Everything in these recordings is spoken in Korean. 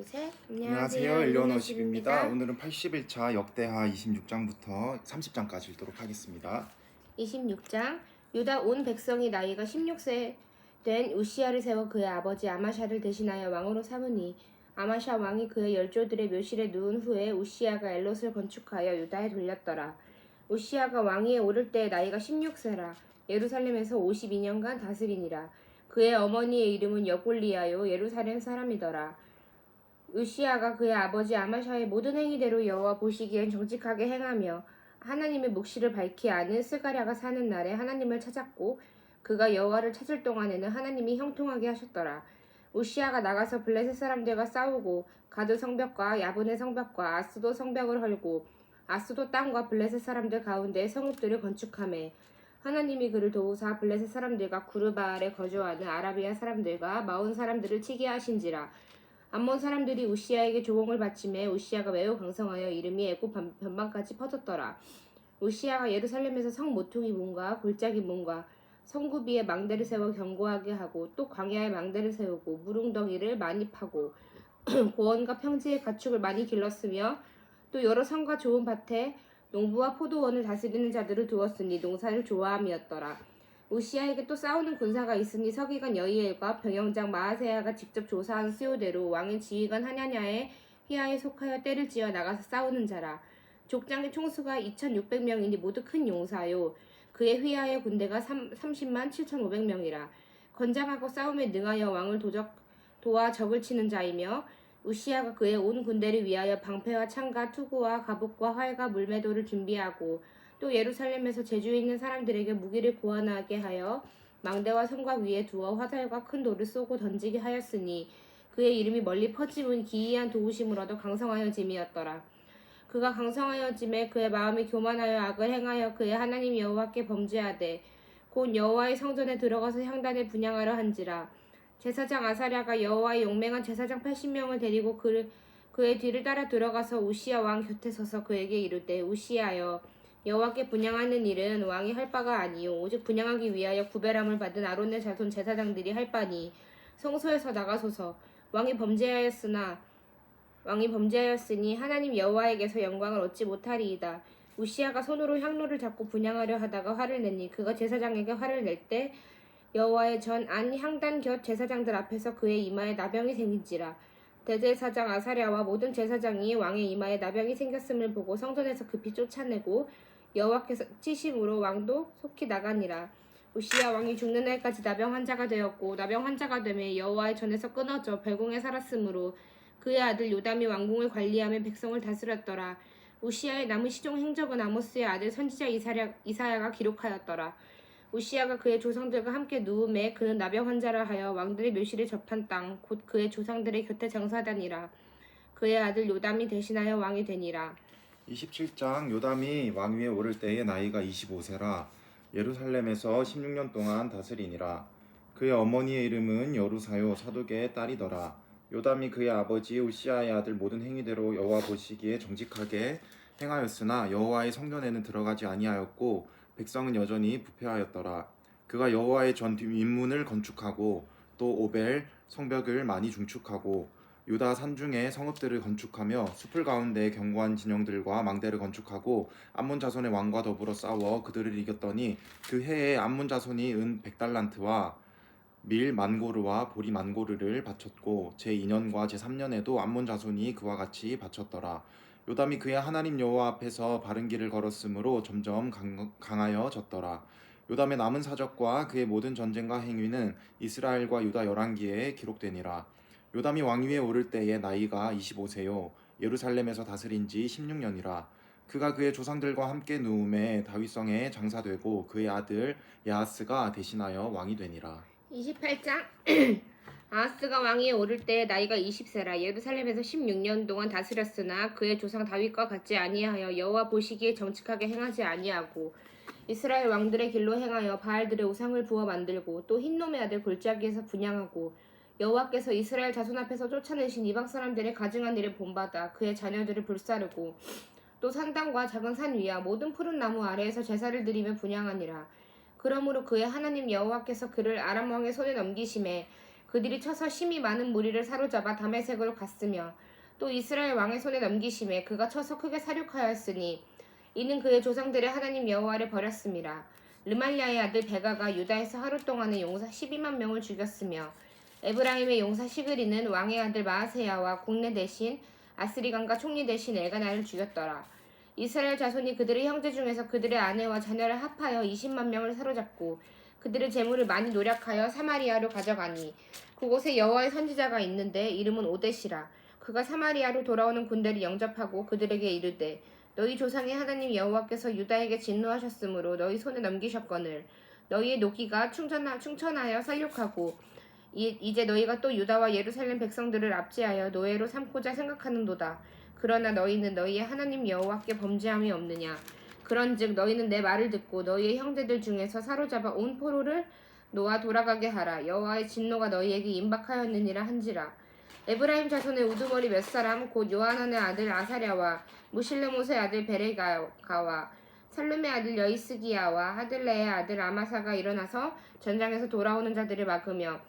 셋. 안녕하세요. 일리오너십입니다. 오늘은 81차 역대하 26장부터 30장까지 읽도록 하겠습니다. 26장. 유다 온 백성이 나이가 16세 된 우시야를 세워 그의 아버지 아마샤를 대신하여 왕으로 삼으니 아마샤 왕이 그의 열조들의 묘실에 누운 후에 우시야가 엘롯을 건축하여 유다에 돌렸더라. 우시야가 왕위에 오를 때 나이가 16세라. 예루살렘에서 52년간 다스리니라. 그의 어머니의 이름은 여골리아요 예루살렘 사람이더라. 우시야가 그의 아버지 아마샤의 모든 행위대로 여호와 보시기엔 정직하게 행하며 하나님의 묵시를 밝히 아는 스가랴가 사는 날에 하나님을 찾았고 그가 여호와를 찾을 동안에는 하나님이 형통하게 하셨더라. 우시야가 나가서 블레셋 사람들과 싸우고 가드 성벽과 야브네 성벽과 아스도 성벽을 헐고 아스도 땅과 블레셋 사람들 가운데 성읍들을 건축하매 하나님이 그를 도우사 블레셋 사람들과 구르바알에 거주하는 아라비아 사람들과 마온 사람들을 치게 하신지라. 암몬 사람들이 우시야에게 조공을 바치매 우시야가 매우 강성하여 이름이 애굽 변방까지 퍼졌더라. 우시야가 예루살렘에서 성 모퉁이 문과 골짜기 문과 성구비에 망대를 세워 견고하게 하고 또 광야에 망대를 세우고 무릉덩이를 많이 파고 고원과 평지의 가축을 많이 길렀으며 또 여러 성과 좋은 밭에 농부와 포도원을 다스리는 자들을 두었으니 농사를 좋아함이었더라. 우시야에게 또 싸우는 군사가 있으니 서기관 여이엘과 병영장 마아세야가 직접 조사한 수요대로 왕의 지휘관 하냐냐의 휘하에 속하여 떼를 지어 나가서 싸우는 자라. 족장의 총수가 2600명이니 모두 큰 용사요. 그의 휘하의 군대가 30만 7500명이라. 건장하고 싸움에 능하여 왕을 도와 적을 치는 자이며 우시야가 그의 온 군대를 위하여 방패와 창과 투구와 갑옷과 활과 물매도를 준비하고 또 예루살렘에서 제주에 있는 사람들에게 무기를 고안하게 하여 망대와 성곽 위에 두어 화살과 큰 돌을 쏘고 던지게 하였으니 그의 이름이 멀리 퍼짐은 기이한 도우심을 얻어 강성하여 짐이었더라. 그가 강성하여 짐에 그의 마음이 교만하여 악을 행하여 그의 하나님 여호와께 범죄하되 곧 여호와의 성전에 들어가서 향단을 분향하려 한지라. 제사장 아사랴가 여호와의 용맹한 제사장 80명을 데리고 그의 뒤를 따라 들어가서 우시야 왕 곁에 서서 그에게 이르되 우시야여 여호와께 분향하는 일은 왕이 할 바가 아니요 오직 분향하기 위하여 구별함을 받은 아론의 자손 제사장들이 할 바니 성소에서 나가소서. 왕이 범죄하였으니 하나님 여호와에게서 영광을 얻지 못하리이다. 우시야가 손으로 향로를 잡고 분향하려 하다가 화를 내니 그가 제사장에게 화를 낼 때 여호와의 전 안 향단 곁 제사장들 앞에서 그의 이마에 나병이 생긴지라. 대제사장 아사랴와 모든 제사장이 왕의 이마에 나병이 생겼음을 보고 성전에서 급히 쫓아내고 여호와께서 치심으로 왕도 속히 나가니라. 우시야 왕이 죽는 날까지 나병 환자가 되었고 나병 환자가 되매 여호와의 전에서 끊어져 벌궁에 살았으므로 그의 아들 요담이 왕궁을 관리하며 백성을 다스렸더라. 우시야의 남은 시종 행적은 아모스의 아들 선지자 이사야가 기록하였더라. 우시야가 그의 조상들과 함께 누움에 그는 나병 환자라 하여 왕들의 묘실에 접한 땅 곧 그의 조상들의 곁에 장사하다니라. 그의 아들 요담이 대신하여 왕이 되니라. 27장 요담이 왕위에 오를 때의 나이가 25세라. 예루살렘에서 16년 동안 다스리니라. 그의 어머니의 이름은 여루사요 사독의 딸이더라. 요담이 그의 아버지 우시야의 아들 모든 행위대로 여호와 보시기에 정직하게 행하였으나 여호와의 성전에는 들어가지 아니하였고 백성은 여전히 부패하였더라. 그가 여호와의 전 윗문을 건축하고 또 오벨 성벽을 많이 중축하고 유다 산중에 성읍들을 건축하며 숲을 가운데 견고한 진영들과 망대를 건축하고 암몬 자손의 왕과 더불어 싸워 그들을 이겼더니 그 해에 암몬 자손이 은 100달란트와 밀 만고르와 보리 만고르를 바쳤고 제2년과 제3년에도 암몬 자손이 그와 같이 바쳤더라. 요담이 그의 하나님 여호와 앞에서 바른 길을 걸었으므로 점점 강하여졌더라. 요담의 남은 사적과 그의 모든 전쟁과 행위는 이스라엘과 유다 열왕기에 기록되니라. 요담이 왕위에 오를 때의 나이가 25세요 예루살렘에서 다스린 지 16년이라. 그가 그의 조상들과 함께 누움에 다윗성에 장사되고 그의 아들 야하스가 대신하여 왕이 되니라. 28장 아하스가 왕위에 오를 때 나이가 20세라. 예루살렘에서 16년 동안 다스렸으나 그의 조상 다윗과 같지 아니하여 여호와 보시기에 정직하게 행하지 아니하고 이스라엘 왕들의 길로 행하여 바알들의 우상을 부어 만들고 또 흰놈의 아들 골짜기에서 분향하고 여호와께서 이스라엘 자손 앞에서 쫓아내신 이방 사람들의 가증한 일을 본받아 그의 자녀들을 불사르고 또 산당과 작은 산 위와 모든 푸른 나무 아래에서 제사를 드리며 분향하니라. 그러므로 그의 하나님 여호와께서 그를 아람 왕의 손에 넘기심에 그들이 쳐서 심히 많은 무리를 사로잡아 다메섹으로 갔으며 또 이스라엘 왕의 손에 넘기심에 그가 쳐서 크게 사륙하였으니 이는 그의 조상들의 하나님 여호와를 버렸습니다. 르말리아의 아들 베가가 유다에서 하루 동안에 용사 12만 명을 죽였으며 에브라임의 용사 시그리는 왕의 아들 마아세야와 국내 대신 아스리강과 총리 대신 엘가나를 죽였더라. 이스라엘 자손이 그들의 형제 중에서 그들의 아내와 자녀를 합하여 20만 명을 사로잡고 그들의 재물을 많이 노력하여 사마리아로 가져가니 그곳에 여호와의 선지자가 있는데 이름은 오뎃이라. 그가 사마리아로 돌아오는 군대를 영접하고 그들에게 이르되 너희 조상의 하나님 여호와께서 유다에게 진노하셨으므로 너희 손에 넘기셨거늘 너희의 노기가 충천하여 살육하고 이제 너희가 또 유다와 예루살렘 백성들을 압제하여 노예로 삼고자 생각하는도다. 그러나 너희는 너희의 하나님 여호와께 범죄함이 없느냐. 그런즉 너희는 내 말을 듣고 너희의 형제들 중에서 사로잡아 온 포로를 놓아 돌아가게 하라. 여호와의 진노가 너희에게 임박하였느니라 한지라. 에브라임 자손의 우두머리 몇 사람 곧 요하난의 아들 아사랴와 무실레못의 아들 베레가와 살룸의 아들 여이스기야와 하들레의 아들 아마사가 일어나서 전장에서 돌아오는 자들을 막으며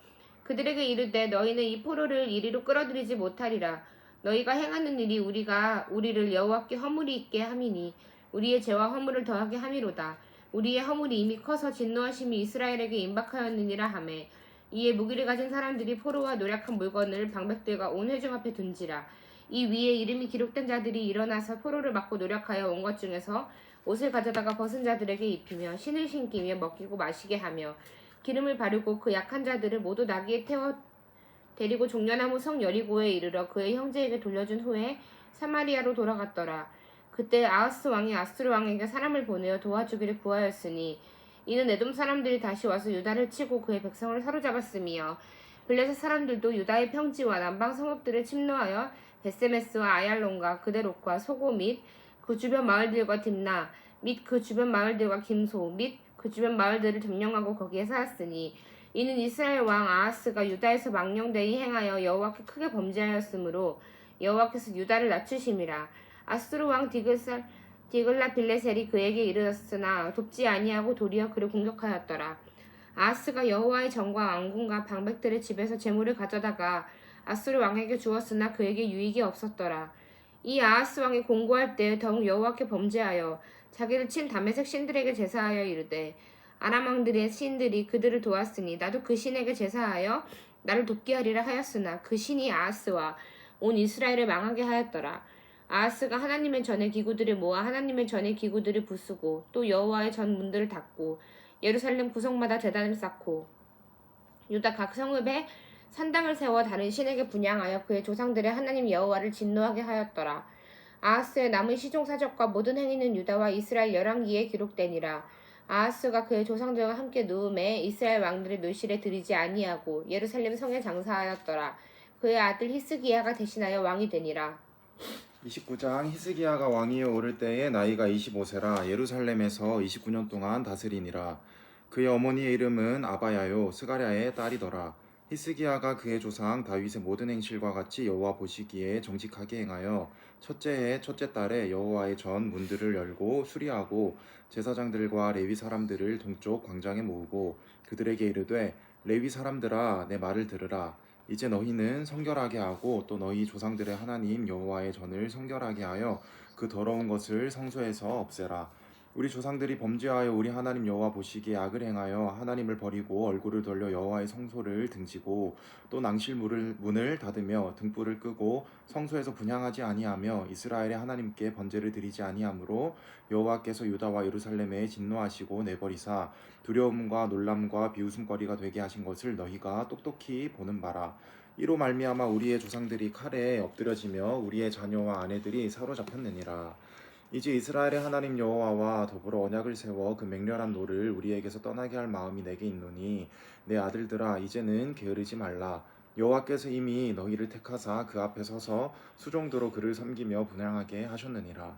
그들에게 이르되 너희는 이 포로를 이리로 끌어들이지 못하리라. 너희가 행하는 일이 우리를 여호와께 허물이 있게 함이니 우리의 죄와 허물을 더하게 함이로다. 우리의 허물이 이미 커서 진노하심이 이스라엘에게 임박하였느니라 하매 이에 무기를 가진 사람들이 포로와 노략한 물건을 방백들과 온 회중 앞에 둔지라. 이 위에 이름이 기록된 자들이 일어나서 포로를 막고 노력하여 온 것 중에서 옷을 가져다가 벗은 자들에게 입히며 신을 신기며 먹이고 마시게 하며 기름을 바르고 그 약한 자들을 모두 나귀에 태워 데리고 종려나무 성 여리고에 이르러 그의 형제에게 돌려준 후에 사마리아로 돌아갔더라. 그때 아하스 왕이 아수르 왕에게 사람을 보내어 도와주기를 구하였으니 이는 에돔 사람들이 다시 와서 유다를 치고 그의 백성을 사로잡았으며 블레셋 사람들도 유다의 평지와 남방 성읍들을 침노하여 베세메스와 아얄론과 그데롯과 소고 및 그 주변 마을들과 딥나 및 그 주변 마을들과 김소 및 그 주변 마을들을 점령하고 거기에 살았으니 이는 이스라엘 왕 아하스가 유다에서 망령되이 행하여 여호와께 크게 범죄하였으므로 여호와께서 유다를 낮추심이라. 아수르 왕 디글라 빌레셀이 그에게 이르렀으나 돕지 아니하고 도리어 그를 공격하였더라. 아하스가 여호와의 전과 왕궁과 방백들의 집에서 재물을 가져다가 아수르 왕에게 주었으나 그에게 유익이 없었더라. 이 아하스 왕이 공고할 때 더욱 여호와께 범죄하여 자기를 친 다메섹 신들에게 제사하여 이르되 아람 왕들의 신들이 그들을 도왔으니 나도 그 신에게 제사하여 나를 돕게 하리라 하였으나 그 신이 아하스와 온 이스라엘을 망하게 하였더라. 아하스가 하나님의 전의 기구들을 모아 하나님의 전의 기구들을 부수고 또 여호와의 전 문들을 닫고 예루살렘 구석마다 제단을 쌓고 유다 각 성읍에 산당을 세워 다른 신에게 분향하여 그의 조상들의 하나님 여호와를 진노하게 하였더라. 아하스의 남은 시종사적과 모든 행위는 유다와 이스라엘 열왕기에 기록되니라. 아하스가 그의 조상들과 함께 누움에 이스라엘 왕들의 묘실에 들이지 아니하고 예루살렘 성에 장사하였더라. 그의 아들 히스기야가 대신하여 왕이 되니라. 29장 히스기야가 왕위에 오를 때에 나이가 25세라 예루살렘에서 29년 동안 다스리니라. 그의 어머니의 이름은 아바야요 스가랴의 딸이더라. 히스기야가 그의 조상 다윗의 모든 행실과 같이 여호와 보시기에 정직하게 행하여 첫째 해 첫째 달에 여호와의 전 문들을 열고 수리하고 제사장들과 레위 사람들을 동쪽 광장에 모으고 그들에게 이르되 레위 사람들아 내 말을 들으라. 이제 너희는 성결하게 하고 또 너희 조상들의 하나님 여호와의 전을 성결하게 하여 그 더러운 것을 성소에서 없애라. 우리 조상들이 범죄하여 우리 하나님 여호와 보시기에 악을 행하여 하나님을 버리고 얼굴을 돌려 여호와의 성소를 등지고 또 낭실 문을 닫으며 등불을 끄고 성소에서 분향하지 아니하며 이스라엘의 하나님께 번제를 드리지 아니하므로 여호와께서 유다와 예루살렘에 진노하시고 내버리사 두려움과 놀람과 비웃음거리가 되게 하신 것을 너희가 똑똑히 보는 바라. 이로 말미암아 우리의 조상들이 칼에 엎드려지며 우리의 자녀와 아내들이 사로잡혔느니라. 이제 이스라엘의 하나님 여호와와 더불어 언약을 세워 그 맹렬한 노를 우리에게서 떠나게 할 마음이 내게 있노니 내 아들들아 이제는 게으르지 말라. 여호와께서 이미 너희를 택하사 그 앞에 서서 수종도로 그를 섬기며 분향하게 하셨느니라.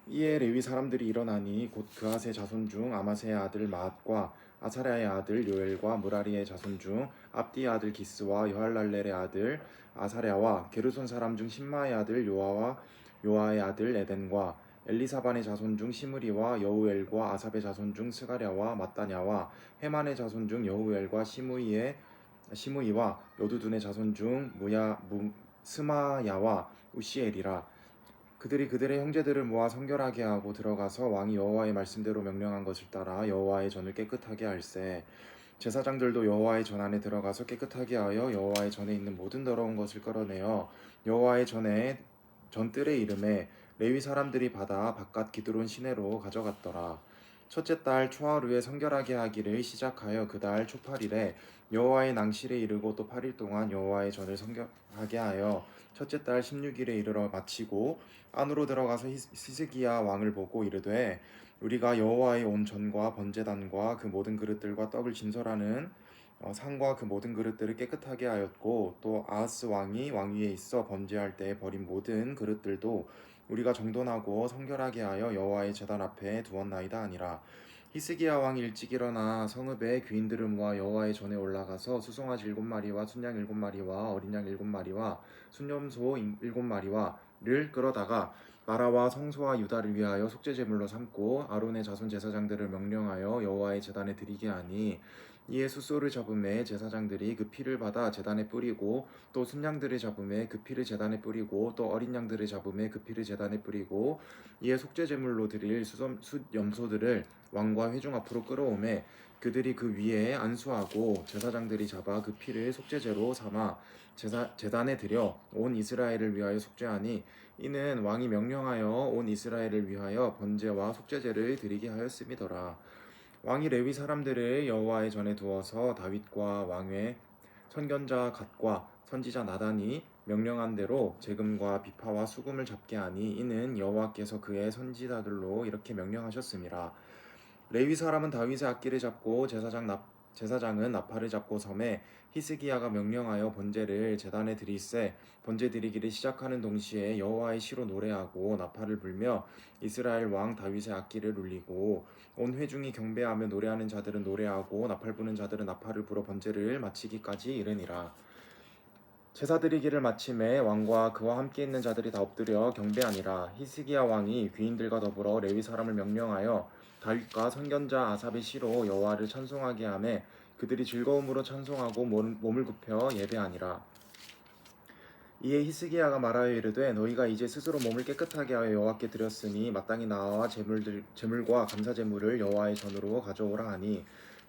이에 레위 사람들이 일어나니 곧 그앗의 자손 중 아마세의 아들 마앗과 아사랴의 아들 요엘과 무라리의 자손 중 압디의 아들 기스와 여할랄렐의 아들 아사랴와 게르손 사람 중 신마의 아들 요아의 아들 에덴과 엘리사반의 자손 중 시므리와 여우엘과 아삽의 자손 중 스가랴와 마따냐와 헤만의 자손 중 여우엘과 시므이의 시므이와 여두둔의 자손 중 스마야와 우시엘이라. 그들이 그들의 형제들을 모아 성결하게 하고 들어가서 왕이 여호와의 말씀대로 명령한 것을 따라 여호와의 전을 깨끗하게 할세. 제사장들도 여호와의 전 안에 들어가서 깨끗하게 하여 여호와의 전에 있는 모든 더러운 것을 끌어내어 여호와의 전뜰의 이름에 레위 사람들이 받아 바깥 기드론 시내로 가져갔더라. 첫째 달 초하루에 성결하게 하기를 시작하여 그 달 초팔일에 여호와의 낭실에 이르고 또 8일 동안 여호와의 전을 성결하게 하여 첫째 달 16일에 이르러 마치고 안으로 들어가서 히스기야 왕을 보고 이르되 우리가 여호와의 온 전과 번제단과 그 모든 그릇들과 떡을 진설하는 상과 그 모든 그릇들을 깨끗하게 하였고 또 아하스 왕이 왕위에 있어 번제할 때에 버린 모든 그릇들도 우리가 정돈하고 성결하게 하여 여호와의 제단 앞에 두었나이다 하니라. 히스기야 왕이 일찍 일어나 성읍의 귀인들을 모아 여호와의 전에 올라가서 수송아지 7마리와 순양 7마리와 어린 양 7마리와 순염소 7마리와를 끌어다가 나라와 성소와 유다를 위하여 속죄 제물로 삼고 아론의 자손 제사장들을 명령하여 여호와의 제단에 드리게 하니 이에 숫소를 잡음에 제사장들이 그 피를 받아 제단에 뿌리고 또 순양들을 잡음에 그 피를 제단에 뿌리고 또 어린 양들을 잡음에 그 피를 제단에 뿌리고 이에 속죄 제물로 드릴 숫염소들을 왕과 회중 앞으로 끌어오매 그들이 그 위에 안수하고 제사장들이 잡아 그 피를 속죄제로 삼아 제단에 드려 온 이스라엘을 위하여 속죄하니 이는 왕이 명령하여 온 이스라엘을 위하여 번제와 속죄제를 드리게 하였음이더라. 왕이 레위 사람들을 여호와의 전에 두어서 다윗과 왕의 선견자 갓과 선지자 나단이 명령한 대로 제금과 비파와 수금을 잡게 하니 이는 여호와께서 그의 선지자들로 이렇게 명령하셨음이라. 레위 사람은 다윗의 악기를 잡고 제사장은 나팔을 잡고 섬에 히스기야가 명령하여 번제를 제단에 드릴세. 번제 드리기를 시작하는 동시에 여호와의 시로 노래하고 나팔을 불며 이스라엘 왕 다윗의 악기를 울리고 온 회중이 경배하며 노래하는 자들은 노래하고 나팔 부는 자들은 나팔을 불어 번제를 마치기까지 이르니라. 제사 드리기를 마침에 왕과 그와 함께 있는 자들이 다 엎드려 경배하니라. 히스기야 왕이 귀인들과 더불어 레위 사람을 명령하여 다윗과 선견자 아삽의 시로 여호와를 찬송하게 하매 그들이 즐거움으로 찬송하고 몸을 굽혀 예배하니라. 이에 히스기야가 말하여 이르되 너희가 이제 스스로 몸을 깨끗하게 하여 여호와께 드렸으니 마땅히 나와 제물과 감사 제물을 여호와의 전으로 가져오라 하니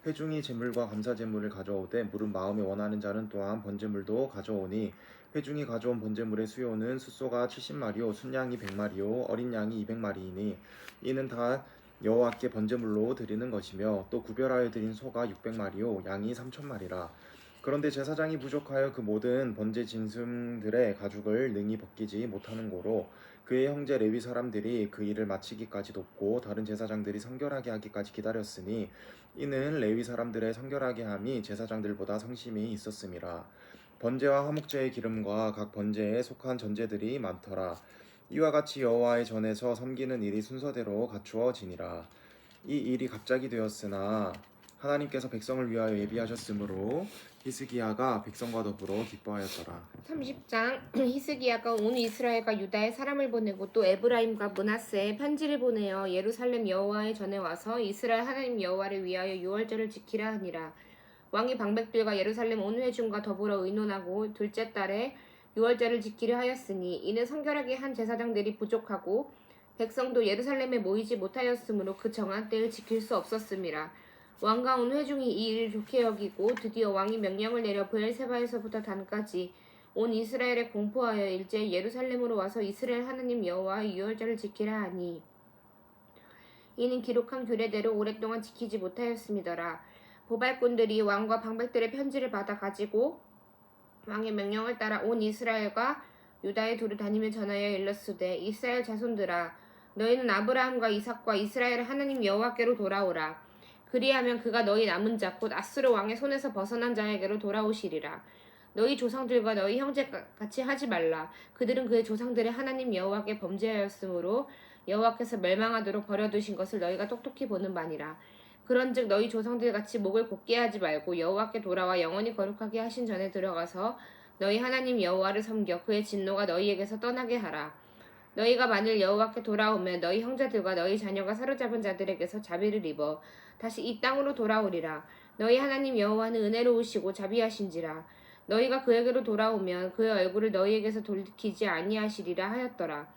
회중이 제물과 감사 제물을 가져오되 물은 마음에 원하는 자는 또한 번제물도 가져오니 회중이 가져온 번제물의 수요는 숫소가 70마리요 순양이 100마리요 어린 양이 200마리이니 이는 다 여호와께 번제물로 드리는 것이며 또 구별하여 드린 소가 600마리요 양이 3,000마리라. 그런데 제사장이 부족하여 그 모든 번제 짐승들의 가죽을 능히 벗기지 못하는 고로 그의 형제 레위 사람들이 그 일을 마치기까지 돕고 다른 제사장들이 성결하게 하기까지 기다렸으니 이는 레위 사람들의 성결하게 함이 제사장들보다 성심이 있었음이라. 번제와 화목제의 기름과 각 번제에 속한 전제들이 많더라. 이와 같이 여호와의 전에서 섬기는 일이 순서대로 갖추어지니라. 이 일이 갑자기 되었으나 하나님께서 백성을 위하여 예비하셨으므로 히스기야가 백성과 더불어 기뻐하였더라. 30장 히스기야가 온 이스라엘과 유다에 사람을 보내고 또 에브라임과 므낫세에 편지를 보내어 예루살렘 여호와의 전에 와서 이스라엘 하나님 여호와를 위하여 유월절을 지키라 하니라. 왕이 방백들과 예루살렘 온 회중과 더불어 의논하고 둘째 달에 유월절을 지키려 하였으니 이는 성결하게 한 제사장들이 부족하고 백성도 예루살렘에 모이지 못하였으므로 그 정한 때를 지킬 수 없었음이라. 왕과 온 회중이 이 일을 좋게 여기고 드디어 왕이 명령을 내려 브엘세바에서부터 단까지 온 이스라엘에 공포하여 일제히 예루살렘으로 와서 이스라엘 하나님 여호와의 유월절을 지키라 하니 이는 기록한 규례대로 오랫동안 지키지 못하였음이더라. 보발꾼들이 왕과 방백들의 편지를 받아 가지고 왕의 명령을 따라 온 이스라엘과 유다에 두루 다니며 전하여 일렀으되 이스라엘 자손들아 너희는 아브라함과 이삭과 이스라엘의 하나님 여호와께로 돌아오라. 그리하면 그가 너희 남은 자 곧 아수르 왕의 손에서 벗어난 자에게로 돌아오시리라. 너희 조상들과 너희 형제 같이 하지 말라. 그들은 그의 조상들의 하나님 여호와께 범죄하였으므로 여호와께서 멸망하도록 버려두신 것을 너희가 똑똑히 보는 바니라. 그런즉 너희 조상들 같이 목을 곧게 하지 말고 여호와께 돌아와 영원히 거룩하게 하신 전에 들어가서 너희 하나님 여호와를 섬겨 그의 진노가 너희에게서 떠나게 하라. 너희가 만일 여호와께 돌아오면 너희 형제들과 너희 자녀가 사로잡은 자들에게서 자비를 입어 다시 이 땅으로 돌아오리라. 너희 하나님 여호와는 은혜로우시고 자비하신지라. 너희가 그에게로 돌아오면 그의 얼굴을 너희에게서 돌이키지 아니하시리라 하였더라.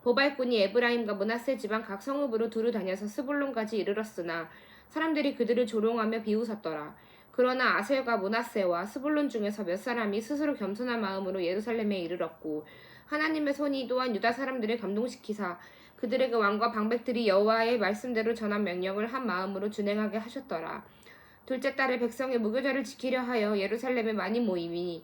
보발꾼이 에브라임과 므낫세 지방 각 성읍으로 두루 다녀서 스불론까지 이르렀으나 사람들이 그들을 조롱하며 비웃었더라. 그러나 아셀과 므낫세와 스불론 중에서 몇 사람이 스스로 겸손한 마음으로 예루살렘에 이르렀고 하나님의 손이 또한 유다 사람들을 감동시키사 그들에게 왕과 방백들이 여호와의 말씀대로 전한 명령을 한 마음으로 준행하게 하셨더라. 둘째 달에 백성의 무교절을 지키려 하여 예루살렘에 많이 모임이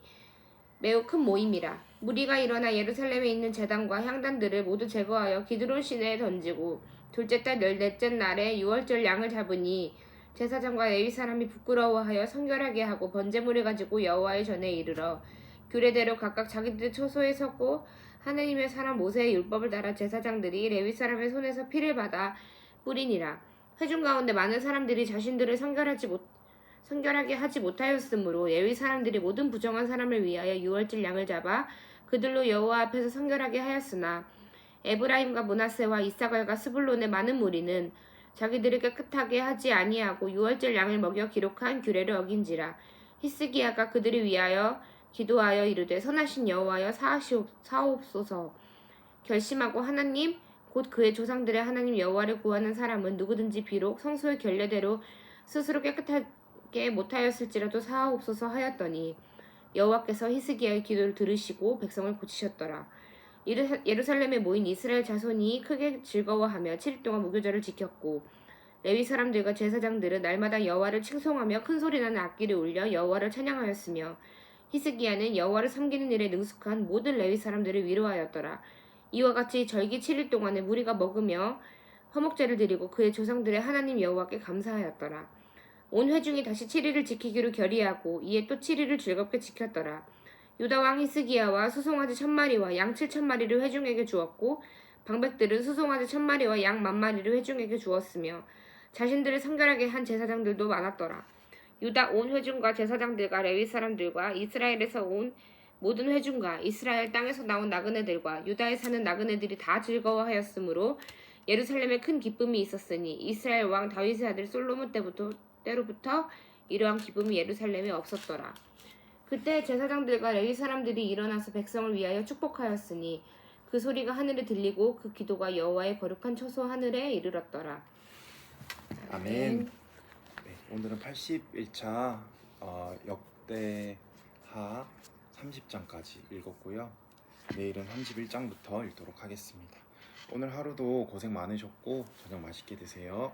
매우 큰 모임이라. 무리가 일어나 예루살렘에 있는 제단과 향단들을 모두 제거하여 기드론 시내에 던지고 둘째 달 14째 날에 유월절 양을 잡으니 제사장과 레위 사람이 부끄러워하여 성결하게 하고 번제물을 가지고 여호와의 전에 이르러 규례대로 각각 자기들 처소에 서고 하나님의 사람 모세의 율법을 따라 제사장들이 레위 사람의 손에서 피를 받아 뿌리니라. 회중 가운데 많은 사람들이 자신들을 성결하게 하지 못하였으므로 레위 사람들이 모든 부정한 사람을 위하여 유월절 양을 잡아 그들로 여호와 앞에서 성결하게 하였으나 에브라임과 므낫세와 이사갈과 스불론의 많은 무리는 자기들을 깨끗하게 하지 아니하고 유월절 양을 먹여 기록한 규례를 어긴지라. 히스기야가 그들을 위하여 기도하여 이르되 선하신 여호와여 사하옵소서. 결심하고 하나님 곧 그의 조상들의 하나님 여호와를 구하는 사람은 누구든지 비록 성소의 결례대로 스스로 깨끗하게 못하였을지라도 사하옵소서 하였더니 여호와께서 히스기야의 기도를 들으시고 백성을 고치셨더라. 예루살렘에 모인 이스라엘 자손이 크게 즐거워하며 7일 동안 무교절을 지켰고 레위 사람들과 제사장들은 날마다 여호와를 칭송하며 큰 소리나는 악기를 울려 여호와를 찬양하였으며 히스기야는 여호와를 섬기는 일에 능숙한 모든 레위 사람들을 위로하였더라. 이와 같이 절기 7일 동안에 무리가 먹으며 화목제를 드리고 그의 조상들의 하나님 여호와께 감사하였더라. 온 회중이 다시 7일을 지키기로 결의하고 이에 또 7일을 즐겁게 지켰더라. 유다 왕 히스기야와 수송아지 1000마리와 양 7000마리를 회중에게 주었고 방백들은 수송아지 1000마리와 양 10,000마리를 회중에게 주었으며 자신들을 성결하게 한 제사장들도 많았더라. 유다 온 회중과 제사장들과 레위 사람들과 이스라엘에서 온 모든 회중과 이스라엘 땅에서 나온 나그네들과 유다에 사는 나그네들이 다 즐거워하였으므로 예루살렘에 큰 기쁨이 있었으니 이스라엘 왕 다윗의 아들 솔로몬 때로부터 이러한 기쁨이 예루살렘에 없었더라. 그때 제사장들과 레위 사람들이 일어나서 백성을 위하여 축복하였으니 그 소리가 하늘에 들리고 그 기도가 여호와의 거룩한 처소 하늘에 이르렀더라. 아멘. 네, 오늘은 81차 역대하 30장까지 읽었고요. 내일은 31장부터 읽도록 하겠습니다. 오늘 하루도 고생 많으셨고 저녁 맛있게 드세요.